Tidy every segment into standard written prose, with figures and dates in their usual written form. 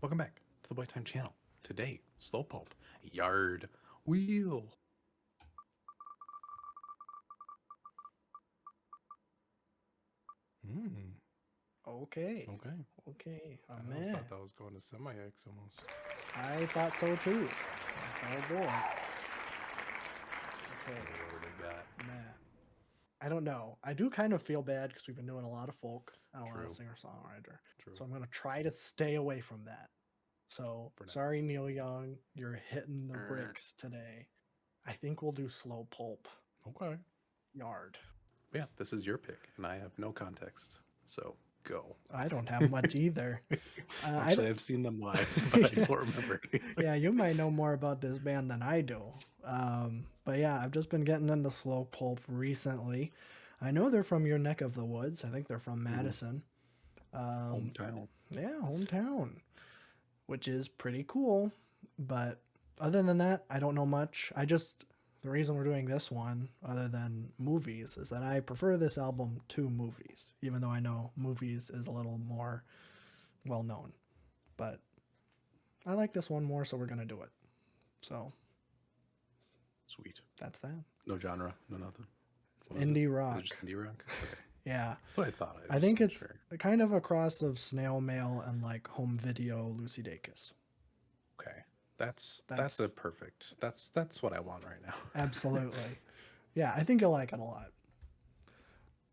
Welcome back to the Boy Time channel. Today, Slow Pulp, Yard, Wheel. Okay. Okay. Okay. I Oh, almost man. thought that was going to semi-X almost. I thought so too. Oh boy. Okay. What do we got? Man. I don't know. I do kind of feel bad because we've been doing a lot of folk and a lot of True. singer-songwriter. True. So I'm going to try to stay away from that. So For now. sorry, Neil Young. You're hitting the bricks today. I think we'll do Slow Pulp Okay. Yard. Yeah, this is your pick, and I have no context. So go. I don't have much either. Actually, I've seen them live, but I don't remember anything. Yeah, you might know more about this band than I do. But yeah, I've just been getting into slow pulp recently. I know they're from your neck of the woods. I think they're from Madison. Hometown. Yeah, hometown, which is pretty cool. But other than that, I don't know much. The reason we're doing this one, other than movies, is that I prefer this album to movies, even though I know movies is a little more well known. But I like this one more, so we're going to do it. So Sweet. that's that. No genre, no nothing. It's indie rock. Is it just indie rock? Okay. Yeah. That's what I thought. I think it's kind of a cross of Snail Mail and like Home Video Lucy Dacus. Okay. That's a perfect. That's what I want right now. Absolutely. Yeah, I think you'll like it a lot.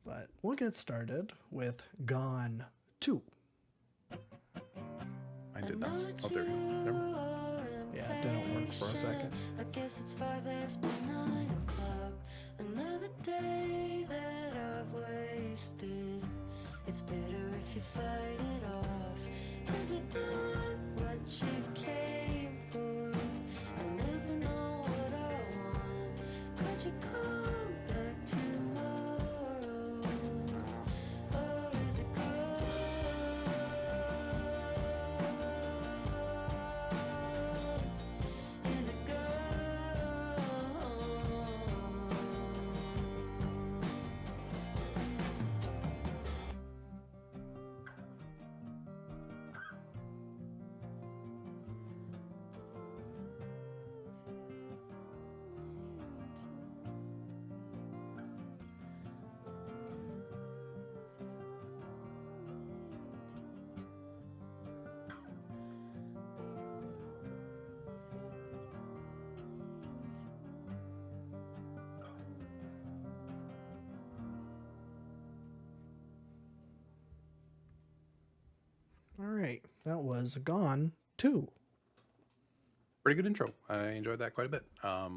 But we'll get started with Gone 2. I did not. Oh, there you go. Never mind. Yeah, it didn't work for a second. I guess it's 5 after 9 o'clock. Another day that I've wasted. It's better if you fight it off. Is it not what you came for? I never know what I want. Could you come back tomorrow? Or is it gone? Is it gone? All right, that was Gone 2. Pretty good intro. I enjoyed that quite a bit. I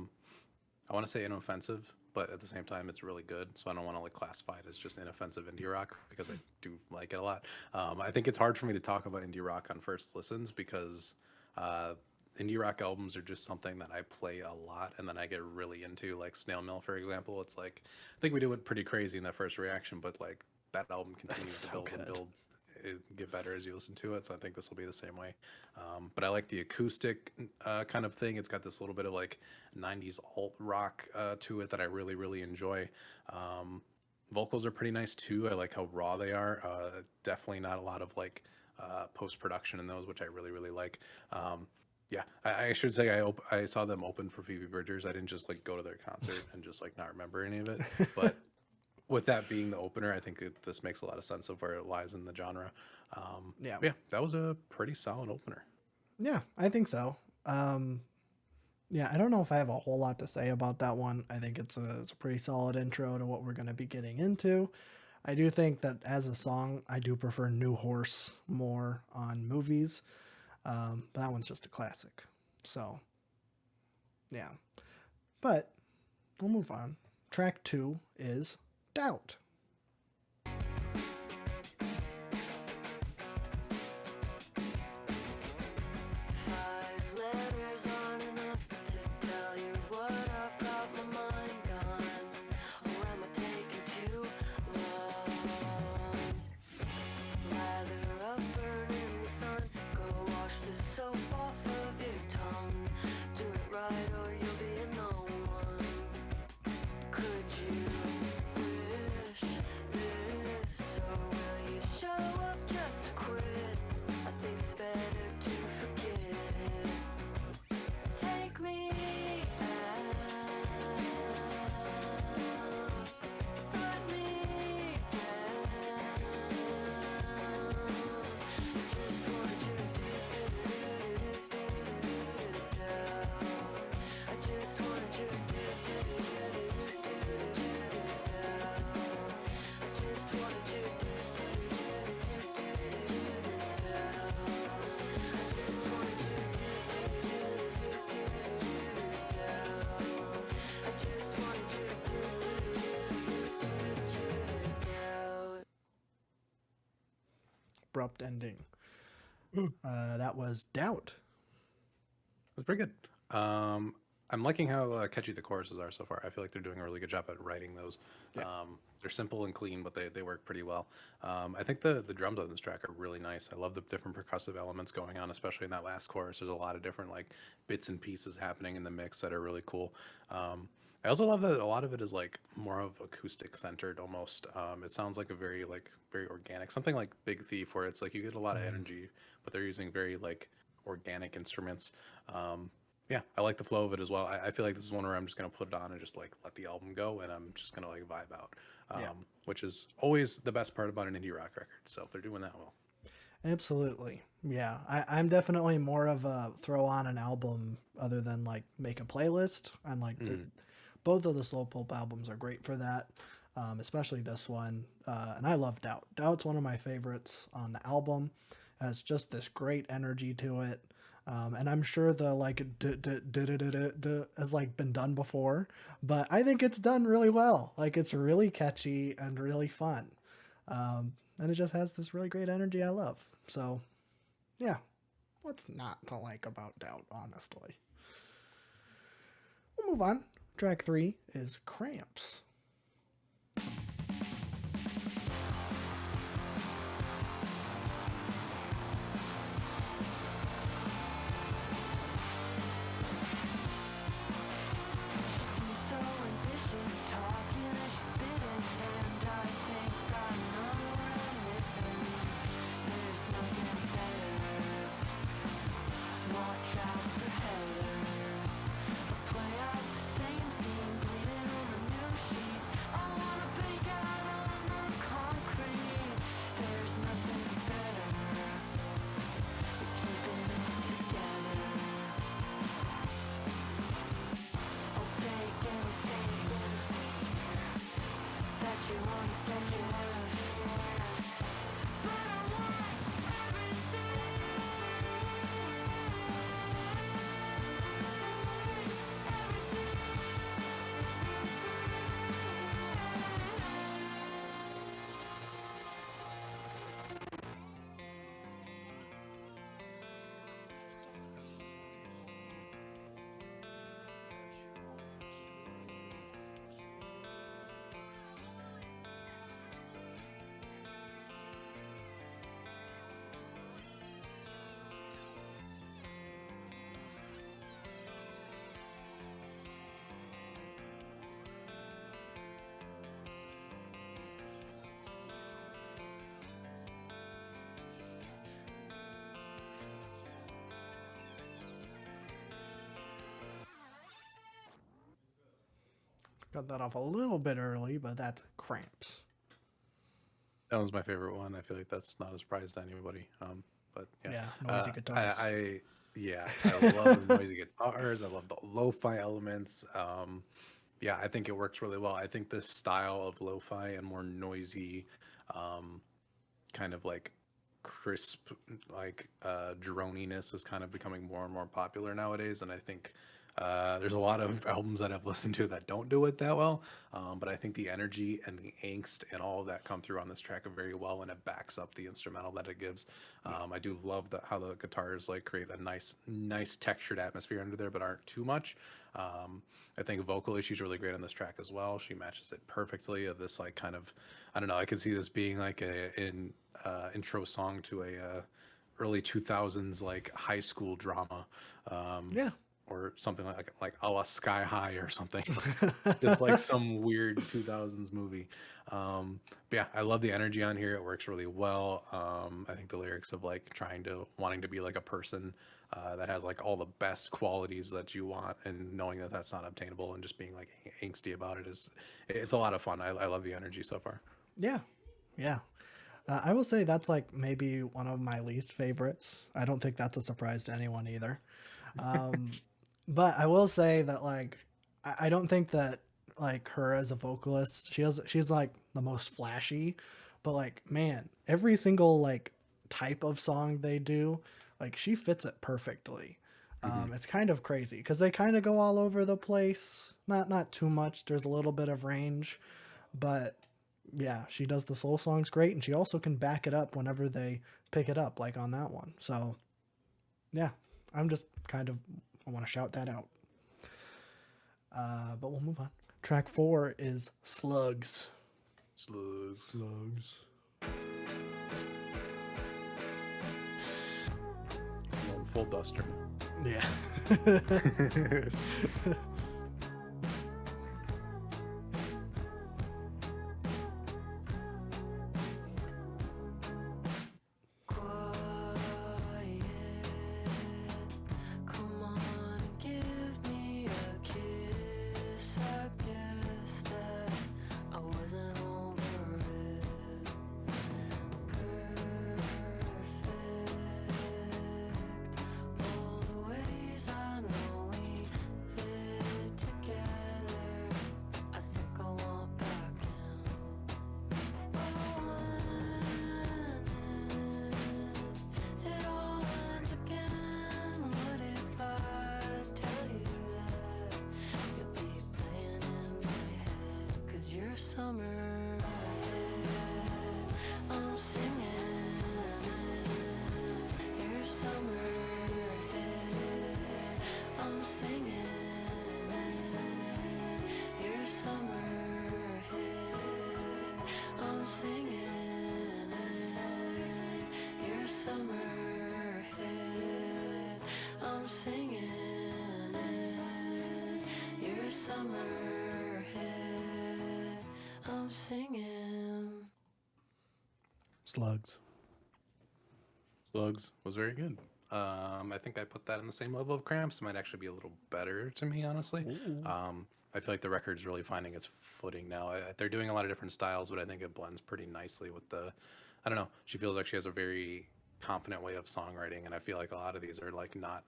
want to say inoffensive, but at the same time, it's really good. So I don't want to like classify it as just inoffensive indie rock because I do like it a lot. I think it's hard for me to talk about indie rock on first listens because indie rock albums are just something that I play a lot and then I get really into. Like Snail Mail, for example. It's like I think we do it pretty crazy in that first reaction, but like that album continues to build and build. It get better as you listen to it, so I think this will be the same way. But I like the acoustic kind of thing. It's got this little bit of like 90s alt rock to it that I really, really enjoy. Vocals are pretty nice too. I like how raw they are. Definitely not a lot of like post production in those, which I really, really like. Yeah, I should say I saw them open for Phoebe Bridgers. I didn't just like go to their concert and just like not remember any of it, but with that being the opener, I think this makes a lot of sense of where it lies in the genre. Yeah. Yeah, that was a pretty solid opener. Yeah, I think so. Yeah, I don't know if I have a whole lot to say about that one. I think it's a pretty solid intro to what we're going to be getting into. I do think that as a song, I do prefer New Horse more on movies. But that one's just a classic. So, yeah. But we'll move on. Track 2 is Doubt. Five letters aren't enough to tell you what I've got my mind on. Or am I taking too long? Lather up, burn in the sun. Go wash the soap off of your tongue. Do it right or you'll be a no one. Could you wish abrupt ending. That was Doubt. It's pretty good. I'm liking how catchy the choruses are so far. I feel like they're doing a really good job at writing those. Yeah. They're simple and clean, but they work pretty well. I think the drums on this track are really nice. I love the different percussive elements going on, especially in that last chorus. There's a lot of different like bits and pieces happening in the mix that are really cool. I also love that a lot of it is like more of acoustic centered almost. It sounds like a very organic, something like Big Thief, where it's like you get a lot of energy, but they're using very like organic instruments. Yeah, I like the flow of it as well. I feel like this is one where I'm just gonna put it on and just like let the album go, and I'm just gonna like vibe out, Yeah. which is always the best part about an indie rock record. So they're doing that well. Absolutely. Yeah. I'm definitely more of a throw on an album other than like make a playlist. And like both of the Slow Pulp albums are great for that, especially this one. And I love Doubt. Doubt's one of my favorites on the album. It has just this great energy to it. And I'm sure the like has like been done before, but I think it's done really well. Like it's really catchy and really fun. And it just has this really great energy I love. So, yeah, what's not to like about Doubt, honestly? We'll move on. Track 3 is Cramps. So ambitious, talking as she's spitting, and I think I know what I'm missing. There's nothing better. Watch out for Heather. Play out the same scene, bleeding on the new sheets. I wanna break out on the concrete. There's nothing better than keeping it together. I'll take anything that you want to have, but I want everything. Got that off a little bit early, but that's Cramps. That was my favorite one. I feel like that's not a surprise to anybody. But yeah, Yeah, noisy guitars. Yeah, I love the noisy guitars. I love the lo-fi elements. Yeah, I think it works really well. I think this style of lo-fi and more noisy, um, kind of like crisp, like droniness is kind of becoming more and more popular nowadays. And I think there's a lot of albums that I've listened to that don't do it that well. But I think the energy and the angst and all of that come through on this track very well, and it backs up the instrumental that it gives. I do love how the guitars like create a nice textured atmosphere under there, but aren't too much. I think vocally she's really great on this track as well. She matches it perfectly. This like kind of, I don't know. I could see this being like an intro song to a early 2000s like high school drama. Yeah. Or something like a la Sky High or something, just like some weird 2000s movie. But yeah, I love the energy on here. It works really well. I think the lyrics of like wanting to be like a person that has like all the best qualities that you want, and knowing that that's not obtainable, and just being like angsty about it's a lot of fun. I love the energy so far. Yeah. Yeah. I will say that's like maybe one of my least favorites. I don't think that's a surprise to anyone either. Um, but I will say that like I don't think that like her as a vocalist, she's like the most flashy, but like man, every single like type of song they do, like she fits it perfectly. It's kind of crazy because they kind of go all over the place. Not too much. There's a little bit of range, but yeah, she does the soul songs great, and she also can back it up whenever they pick it up, like on that one. So yeah, I'm just kind of, I want to shout that out. But we'll move on. Track 4 is Slugs. Slugs. Slugs. I'm on full duster. Yeah. Quiet, come on and give me a kiss. I guess that I wasn't over it. Perfect, all the ways I know we fit together. I think I want back in. It all ends again. What if I tell you that you'll be playing in my head? 'Cause you're summer head. I'm singing. You're summer head. I'm singing. You're summer head. I'm singing. You're summer head. I'm singing. You're summer head. I'm singing. Slugs. Slugs was very good. I think I put that in the same level of Cramps. Might actually be a little better to me, honestly. I feel like the record's really finding its footing now. They're doing a lot of different styles, but I think it blends pretty nicely with the. I don't know. She feels like she has a very confident way of songwriting, and I feel like a lot of these are like not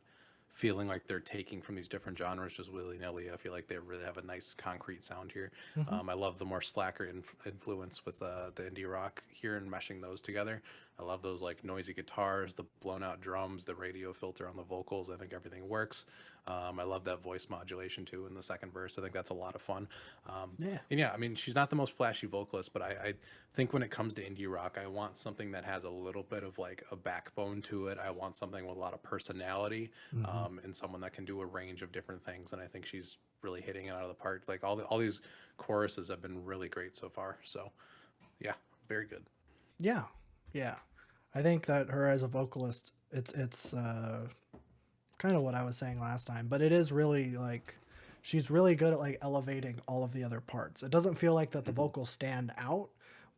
feeling like they're taking from these different genres just willy nilly. I feel like they really have a nice concrete sound here. I love the more slacker influence with the indie rock here and meshing those together. I love those like noisy guitars, the blown out drums, the radio filter on the vocals. I think everything works. I love that voice modulation too in the second verse. I think that's a lot of fun. Yeah. And yeah, I mean, she's not the most flashy vocalist, but I think when it comes to indie rock, I want something that has a little bit of like a backbone to it. I want something with a lot of personality, and someone that can do a range of different things. And I think she's really hitting it out of the park. Like all these choruses have been really great so far. So yeah, very good. Yeah. Yeah. I think that her as a vocalist, it's kind of what I was saying last time, but it is really like she's really good at like elevating all of the other parts. It doesn't feel like that the vocals stand out,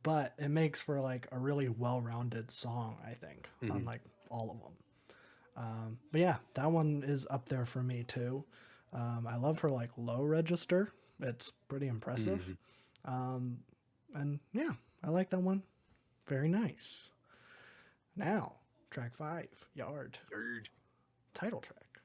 but it makes for like a really well-rounded song, I think, on like all of them. But yeah, that one is up there for me too. I love her like low register. It's pretty impressive. And yeah, I like that one. Very nice. Now, track 5, Yard, Third. title track.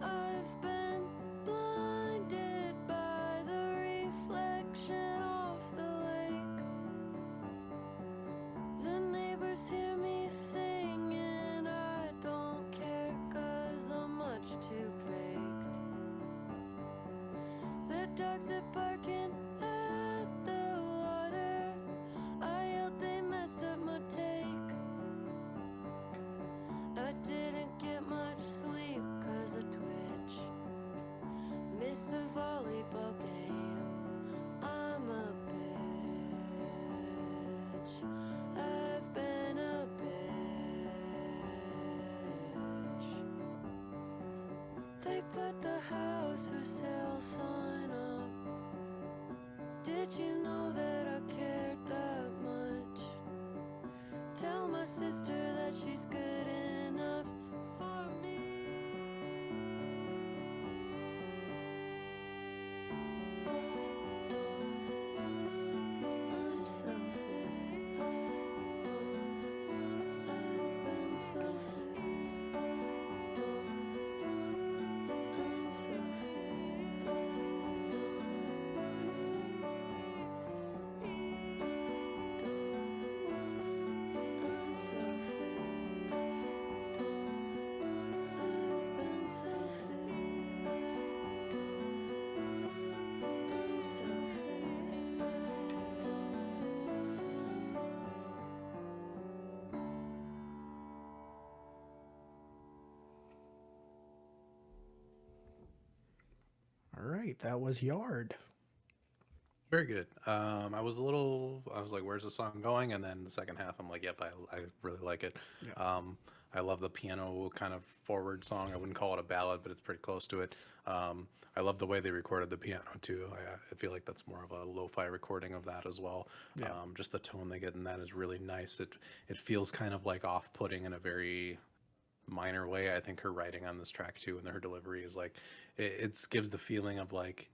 I've been blinded by the reflection of the lake. The neighbors hear me singing. I don't care 'cause I'm much too baked. The dogs are barking at the water. I yelled they messed up my take. I didn't get much sleep 'cause of Twitch. Missed the volleyball game. I'm a bitch. I've been a bitch. They put the house for sale sign up. Did you know that I cared that much? Tell my sister that she's good enough for me. I'm selfish. I've been selfish. I'm selfish. I'm All right, that was Yard. Very good. I was like, where's the song going? And then the second half, I'm like, yep, I really like it. Yeah. I love the piano kind of forward song. I wouldn't call it a ballad, but it's pretty close to it. I love the way they recorded the piano too. I feel like that's more of a lo-fi recording of that as well. Yeah. Just the tone they get in that is really nice. It feels kind of like off-putting in a very minor way. I think her writing on this track too, and her delivery is like, it gives the feeling of like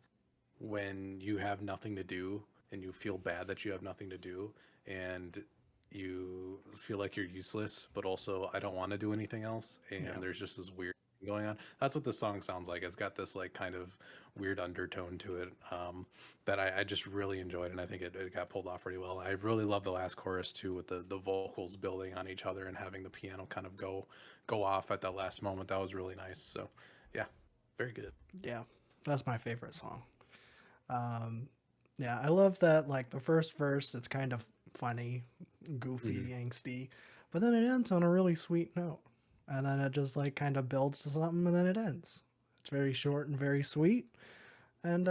when you have nothing to do and you feel bad that you have nothing to do and you feel like you're useless, but also I don't want to do anything else. And Yeah. there's just this weird thing going on. That's what this song sounds like. It's got this like kind of weird undertone to it that I just really enjoyed. And I think it got pulled off pretty well. I really love the last chorus too, with the vocals building on each other and having the piano kind of go off at that last moment. That was really nice. So yeah, very good. Yeah. That's my favorite song. Yeah, I love that, like, the first verse, it's kind of funny, goofy, angsty, but then it ends on a really sweet note. And then it just, like, kind of builds to something and then it ends. It's very short and very sweet. And,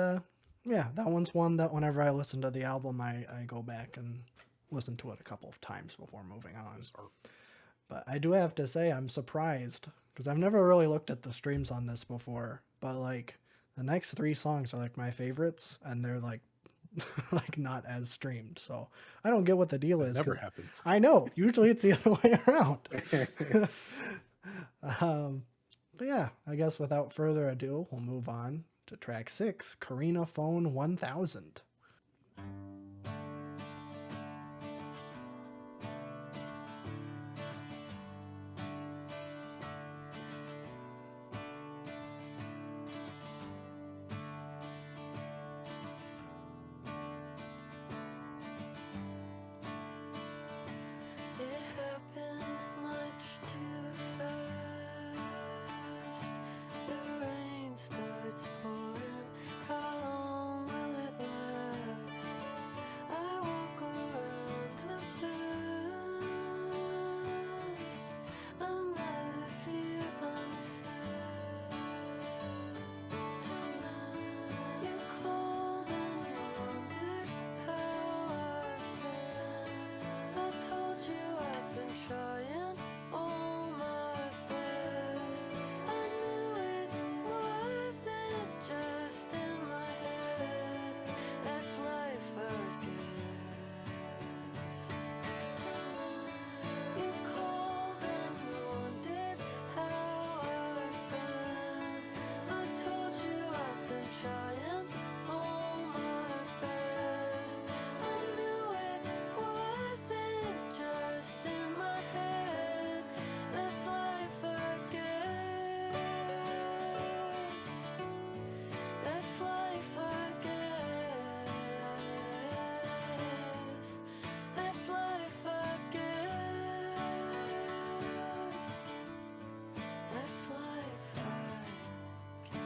yeah, that one's one that whenever I listen to the album, I go back and listen to it a couple of times before moving on. But I do have to say, I'm surprised because I've never really looked at the streams on this before. But like the next three songs are like my favorites, and they're like like not as streamed. So I don't get what the deal is. Never 'cause happens. I know. Usually it's the other way around. But yeah, I guess without further ado, we'll move on to track 6, Karina Phone 1000. It happens much too fast. The rain starts pouring. How long will it last? I walk around the bend. I'm out of fear, I'm sad. You called and you wondered how I've been. I told you I've been trying all my best. I knew it wasn't just in my head. That's life, I guess. You called and you wondered how I've been. I told you I've been trying all my best. I knew it wasn't just in my head. That's life, I guess. That's life, I guess. That's life, I guess. That's life, I guess.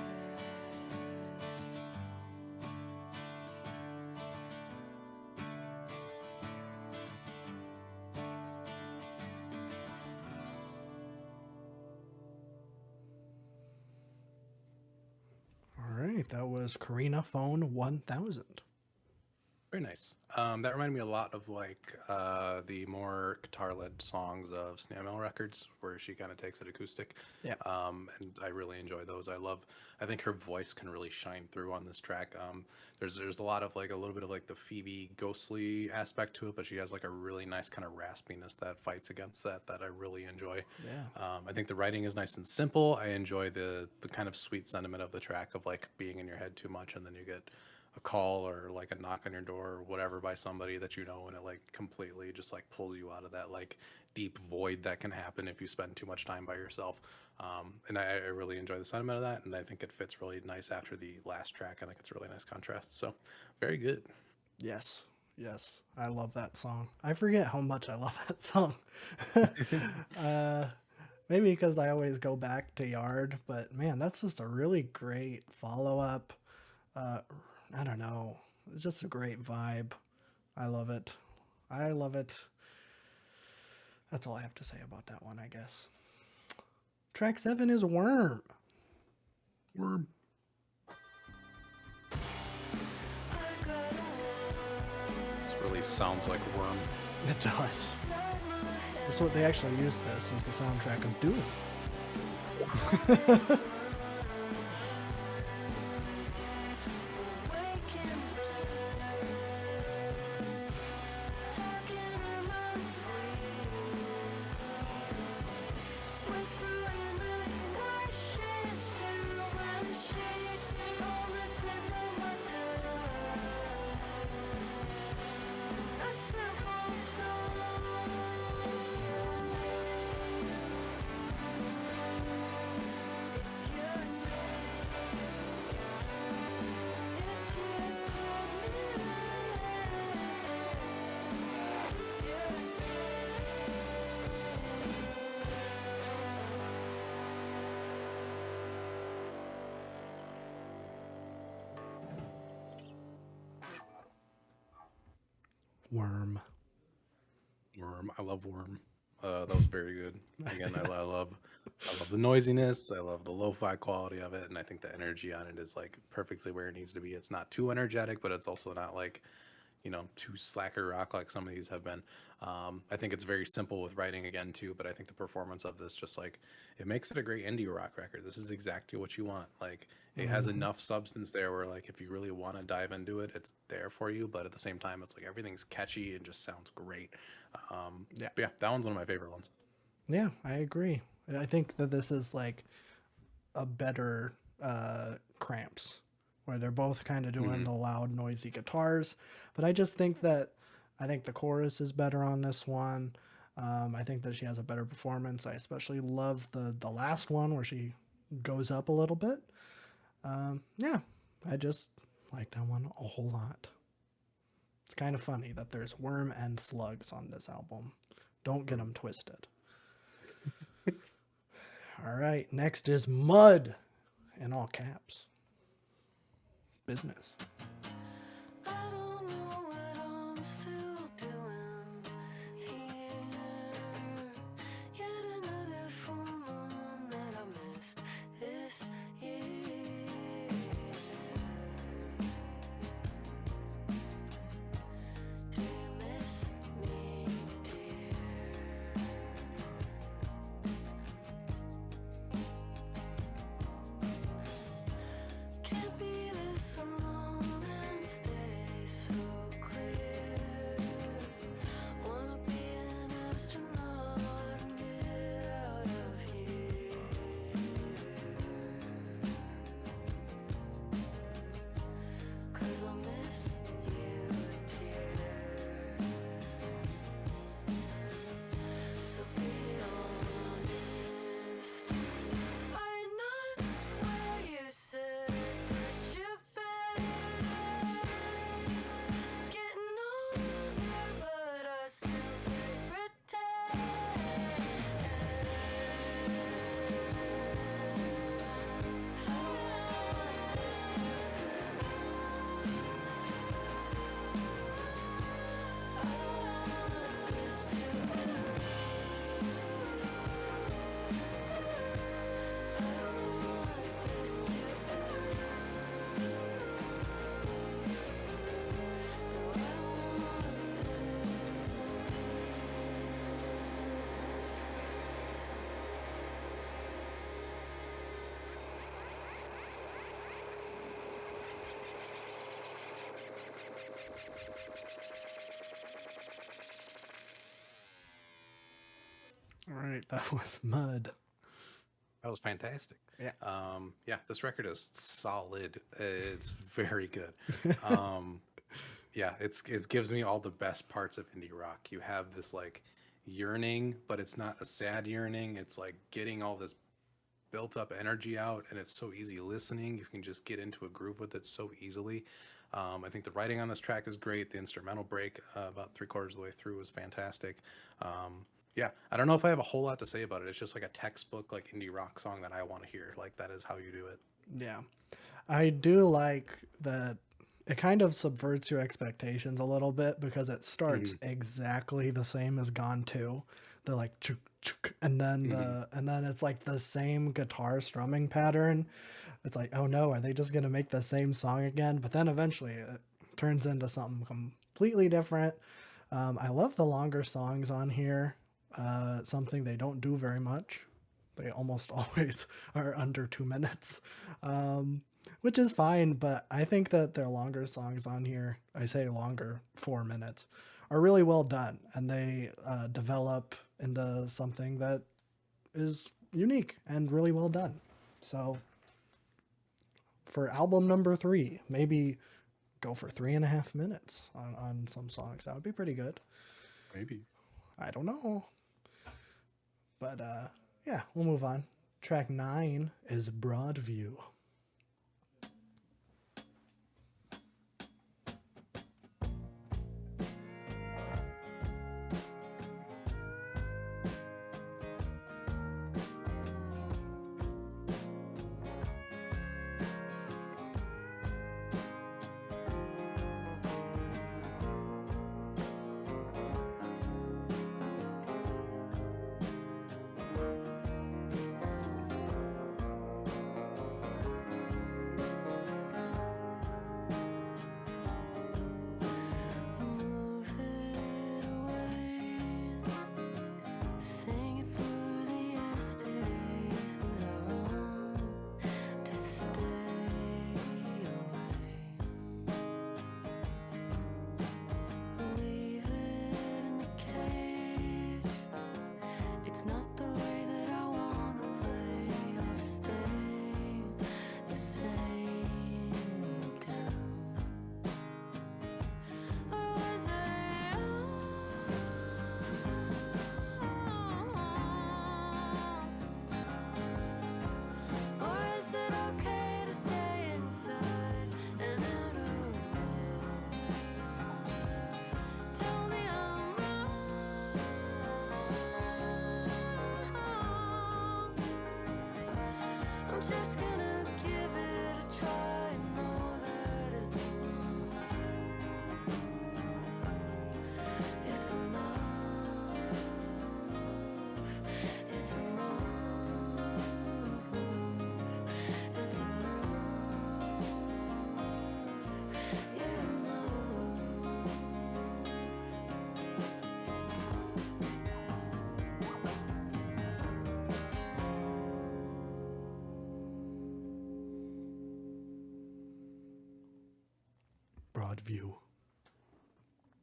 All right, that was Karina Phone 1000. Very nice. That reminded me a lot of like the more guitar-led songs of Snail Mail Records, where she kind of takes it acoustic. Yeah. And I really enjoy those. I think her voice can really shine through on this track. There's a lot of like a little bit of like the Phoebe ghostly aspect to it, but she has like a really nice kind of raspiness that fights against that I really enjoy. Yeah. I think the writing is nice and simple. I enjoy the kind of sweet sentiment of the track of like being in your head too much, and then you get a call or like a knock on your door or whatever by somebody that you know, and it like completely just like pulls you out of that like deep void that can happen if you spend too much time by yourself. And I really enjoy the sentiment of that, and I think it fits really nice after the last track. I think it's a really nice contrast. So very good. Yes. Yes. I love that song. I forget how much I love that song. Maybe because I always go back to Yard, but man, that's just a really great follow up. I don't know. It's just a great vibe. I love it. I love it. That's all I have to say about that one, I guess. Track 7 is Worm. Worm. sounds like Worm. It does. That's what they actually used this as the soundtrack of Doom. Worm. Worm. I love Worm. That was very good. Again, I love the noisiness. I love the lo-fi quality of it, and I think the energy on it is like perfectly where it needs to be. It's not too energetic, but it's also not like, too slacker rock like some of these have been. I think it's very simple with writing again too, but I think the performance of this just like it makes it a great indie rock record. This is exactly what you want. Like it has enough substance there where like if you really want to dive into it, it's there for you. But at the same time, it's like everything's catchy and just sounds great. Yeah. But yeah, that one's one of my favorite ones. Yeah, I agree. I think that this is like a better Cramps, where they're both kind of doing the loud, noisy guitars. But I just think that I think the chorus is better on this one. I think that she has a better performance. I especially love the last one where she goes up a little bit. Yeah, I just like that one a whole lot. It's kind of funny that there's worm and slugs on this album. Don't get them twisted. All right, next is Mud in all caps. Business. I don't know what I'm still doing here. Yet another full moon that I missed this year. Do you miss me, dear? Can't be this alone and stay so clear. Wanna be an astronaut and get out of here. 'Cause I'll miss you, dear. So be honest. Are you not where you said that you've been? Getting older, but I still pretend. I don't want this to end. I don't want this to end. I don't want this to end. No, I don't want All right, that was Mud. That was fantastic. Yeah. Yeah, this record is solid. It's very good. Um, yeah, it gives me all the best parts of indie rock. You have this like yearning, but it's not a sad yearning. It's like getting all this built up energy out, and it's so easy listening. You can just get into a groove with it so easily. I think the writing on this track is great. The instrumental break about 3/4 of the way through was fantastic. Yeah, I don't know if I have a whole lot to say about it. It's just like a textbook like indie rock song that I want to hear. Like that is how you do it. Yeah. I do like that it kind of subverts your expectations a little bit because it starts exactly the same as Gone 2. They're like chuk chuk and then and then it's like the same guitar strumming pattern. It's like, oh no, are they just gonna make the same song again? But then eventually it turns into something completely different. I love the longer songs on here. Something they don't do very much. They almost always are under 2 minutes, which is fine. But I think that their longer songs on here, I say longer, 4 minutes, are really well done, and they develop into something that is unique and really well done. So for album number 3, maybe go for 3.5 minutes on some songs. That would be pretty good. Maybe. I don't know. But yeah, we'll move on. Track 9 is Broadview. Move it away, sing it for the yesterdays with our own to stay away. Leave it in the cage. It's not the way that I wanna play. I'll just stay the same again. Or was I or is it okay to stay inside and out of love? Tell me I'm wrong. I'm just gonna give it a try and know that it's enough. It's enough. It's enough. It's enough. Yeah, enough. Broadview.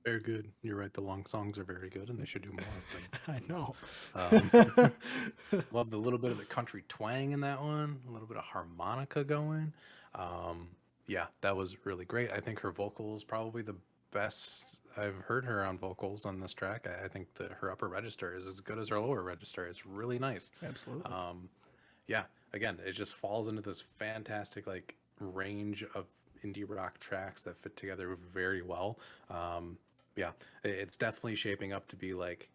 Very good. You're right. The long songs are very good, and they should do more of them. I know. Love the little bit of the country twang in that one, a little bit of harmonica going. Yeah, that was really great. I think her vocals probably the best I've heard her on vocals on this track. I think that her upper register is as good as her lower register. It's really nice. Absolutely. Yeah, again, it just falls into this fantastic like range of indie rock tracks that fit together very well. Yeah, it's definitely shaping up to be like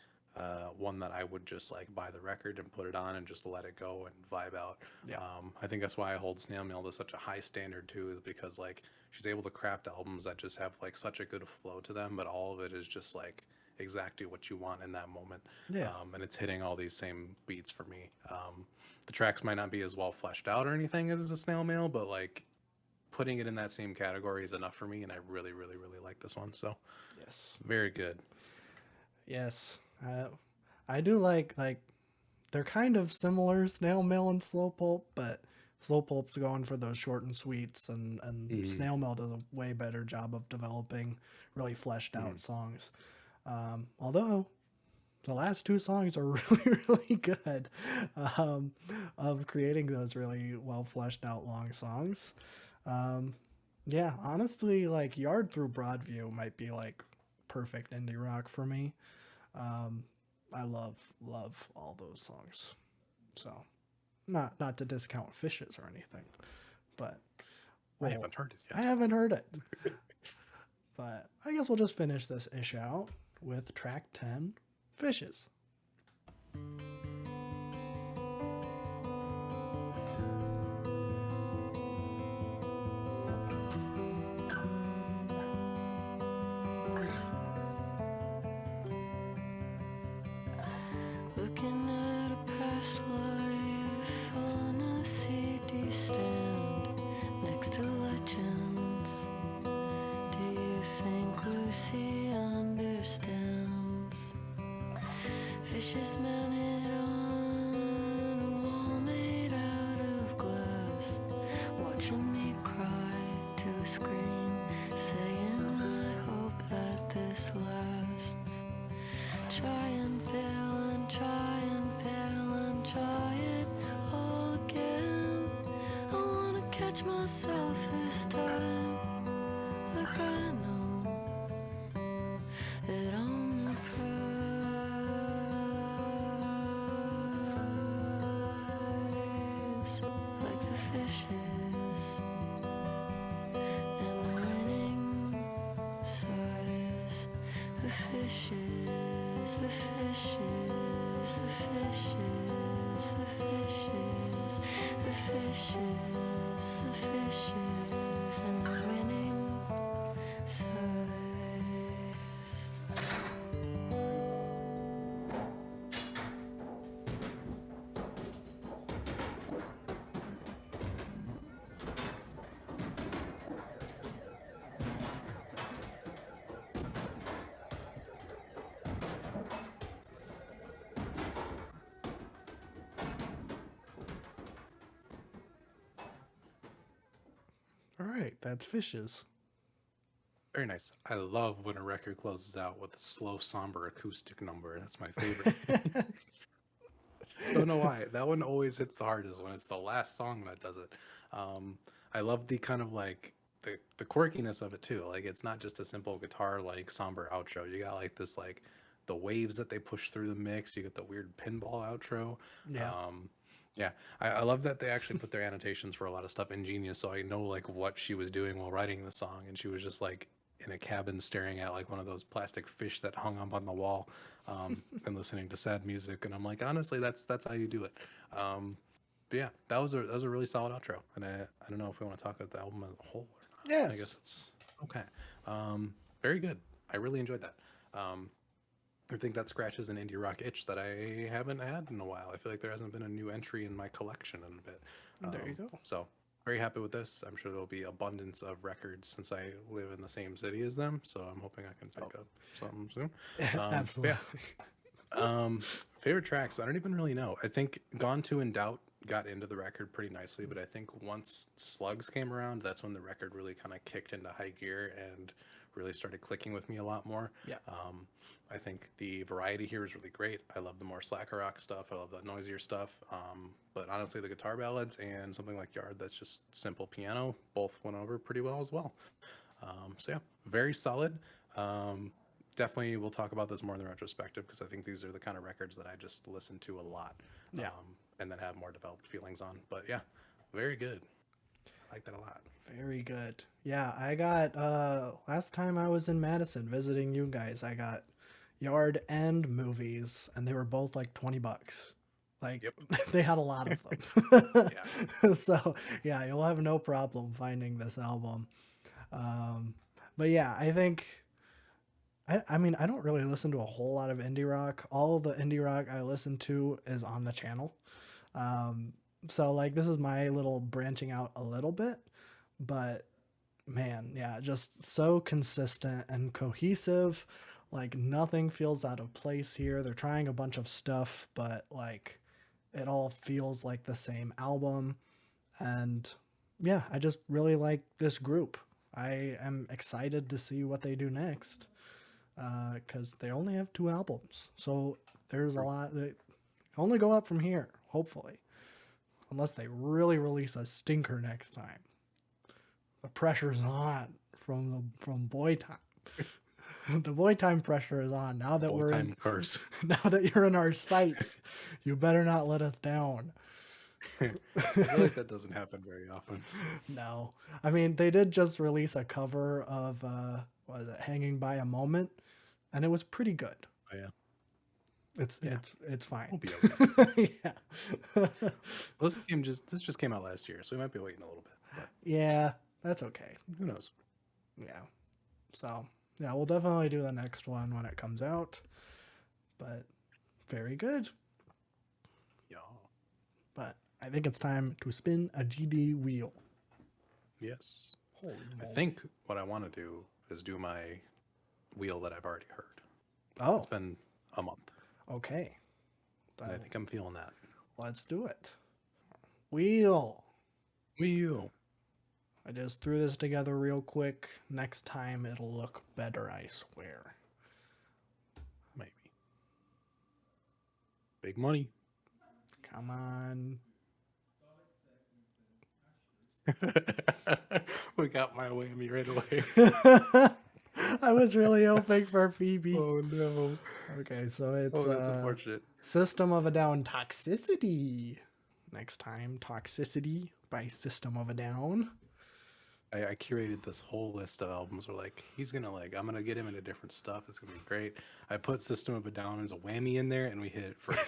one that I would just like buy the record and put it on and just let it go and vibe out. Yeah. I think that's why I hold Snail Mail to such a high standard too, is because like she's able to craft albums that just have like such a good flow to them, but all of it is just like exactly what you want in that moment. Yeah. And it's hitting all these same beats for me. The tracks might not be as well fleshed out or anything as a Snail Mail, but like putting it in that same category is enough for me, and I really, really, really like this one. So Yes. very good. Yes. I do like they're kind of similar, Snail Mail and Slow Pulp, but Slow Pulp's going for those short and sweets, and Snail Mail does a way better job of developing really fleshed out songs. Although the last 2 songs are really, really good, of creating those really well fleshed out long songs. Yeah, honestly, like Yard Through Broadview might be like perfect indie rock for me. I love all those songs. So, not to discount Fishes or anything, but I haven't heard it I yet. haven't heard it. But I guess we'll just finish this ish out with track 10, Fishes. Looking at a past life on a CD stand next to legends. Do you think Lucy Fishes mounted on a wall made out of glass, watching me cry to a screen, saying I hope that this lasts. Try and fail and try and fail and try it all again. I wanna catch myself this time, like I know that I'm the prize, like the fishes and the winning size. The fishes, the fishes, the fishes, the fishes, the fishes, the fishes, and the winning size. All right, that's Fishes. Very nice. I love when a record closes out with a slow, somber acoustic number. That's my favorite. Don't know why. That one always hits the hardest when it's the last song that does it. I love the kind of like the quirkiness of it too. Like it's not just a simple guitar like somber outro. You got like this like the waves that they push through the mix. You get the weird pinball outro. Yeah. Yeah, I love that they actually put their annotations for a lot of stuff in Genius, so I know like what she was doing while writing the song, and she was just like in a cabin staring at like one of those plastic fish that hung up on the wall, and listening to sad music. And I'm like, honestly, that's how you do it. But yeah, that was a really solid outro, and I don't know if we want to talk about the album as a whole or not. I Yes. guess it's okay. Very good. I really enjoyed that. I think that scratches an indie rock itch that I haven't had in a while. I feel like there hasn't been a new entry in my collection in a bit. There you go. So very happy with this. I'm sure there'll be abundance of records since I live in the same city as them. So I'm hoping I can pick up something soon. Absolutely. Favorite tracks? I don't even really know. I think Gone to In Doubt got into the record pretty nicely, but I think once Slugs came around, that's when the record really kind of kicked into high gear and really started clicking with me a lot more. Yeah. I think the variety here is really great. I love the more slacker rock stuff. I love the noisier stuff. But honestly, the guitar ballads and something like Yard that's just simple piano both went over pretty well as well. So yeah, very solid. Definitely we'll talk about this more in the retrospective because I think these are the kind of records that I just listen to a lot. Yeah. And then have more developed feelings on. But yeah, very good. I like that a lot. Very good. Yeah, I got last time I was in Madison visiting you guys, I got Yard and Movies, and they were both like $20. Like Yep. they had a lot of them. Yeah. So yeah, you'll have no problem finding this album. But yeah, I think I mean I don't really listen to a whole lot of indie rock. All the indie rock I listen to is on the channel. So like this is my little branching out a little bit, but man, yeah, just so consistent and cohesive. Like nothing feels out of place here. They're trying a bunch of stuff, but like it all feels like the same album. And yeah, I just really like this group. I am excited to see what they do next because they only have 2 albums. So there's a lot that only go up from here, hopefully. Unless they really release a stinker next time. The pressure's on from Boy Time. The Boy Time pressure is on now that we're in, curse. now that you're in our sights. You better not let us down. I feel like that doesn't happen very often. No, I mean they did just release a cover of what is it, Hanging by a Moment, and it was pretty good. Oh yeah. It's fine. We'll be okay. Yeah. Well, this just came out last year, so we might be waiting a little bit. But Yeah, that's okay. who knows? Yeah. So yeah, we'll definitely do the next one when it comes out. But very good. Yeah. But I think it's time to spin a GD wheel. Yes. Holy I moly. think what I want to do is do my wheel that I've already heard. Oh, It's been a month. okay. And I think I'm feeling that. Let's do it. Wheel. Wheel. I just threw this together real quick. Next time it'll look better, I swear. Maybe. Big money. Come on. We got my whammy right away. I was really hoping for Phoebe. Oh no. Okay, so it's Oh, that's unfortunate. System of a Down Toxicity. Next time, Toxicity by System of a Down. I curated this whole list of albums where like he's gonna like I'm gonna get him into different stuff. It's gonna be great. I put System of a Down as a whammy in there and we hit it first.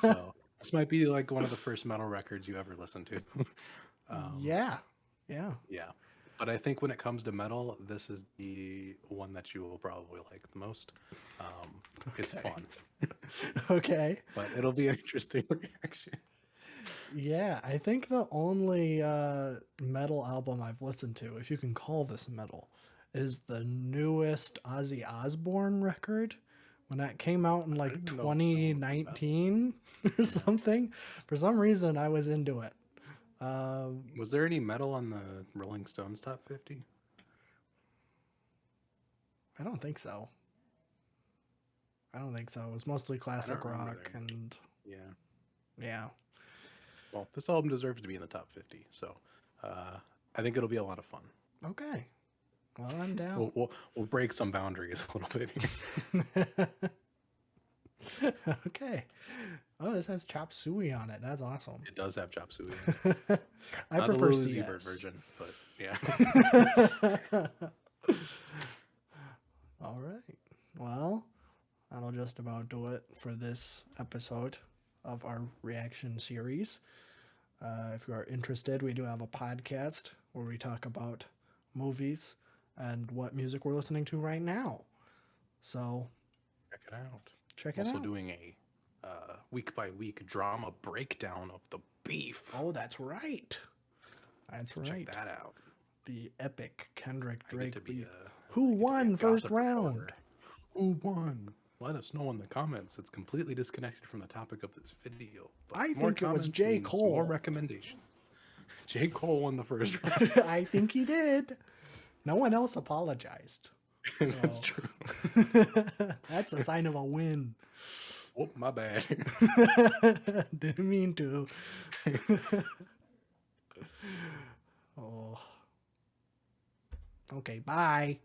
So this might be like one of the first metal records you ever listen to. Yeah. Yeah. But I think when it comes to metal, this is the one that you will probably like the most. It's fun, Okay. but it'll be an interesting reaction. Yeah, I think the only metal album I've listened to, if you can call this metal, is the newest Ozzy Osbourne record. When that came out in like didn't know that was metal. 2019 or something, for some reason I was into it. Was there any metal on the Rolling Stones top 50? I don't think so. It was mostly classic remember rock there. and Yeah. yeah. Well, this album deserves to be in the top 50, so I think it'll be a lot of fun. Okay. Well, I'm down. We'll break some boundaries a little bit here. Okay. Oh, this has chop suey on it. That's awesome. It does have chop suey. I Not prefer the Lil Uzi Vert CS. version, but yeah. All right. Well, that'll just about do it for this episode of our reaction series. If you are interested, we do have a podcast where we talk about movies and what music we're listening to right now. So Check it out. check it Also out. doing a week by week drama breakdown of the beef. Oh, that's right. That's right. Check that out. The epic Kendrick I get Drake to be beef. a Who I get to be won a first gossip round? reporter. Who won? Let us know in the comments. It's completely disconnected from the topic of this video. But I more think it was comments J. means Cole. More recommendations. J. Cole won the first round. I think he did. No one else apologized. That's So- true. That's a sign of a win. Oh, my bad. Didn't mean to. Oh. Okay, bye.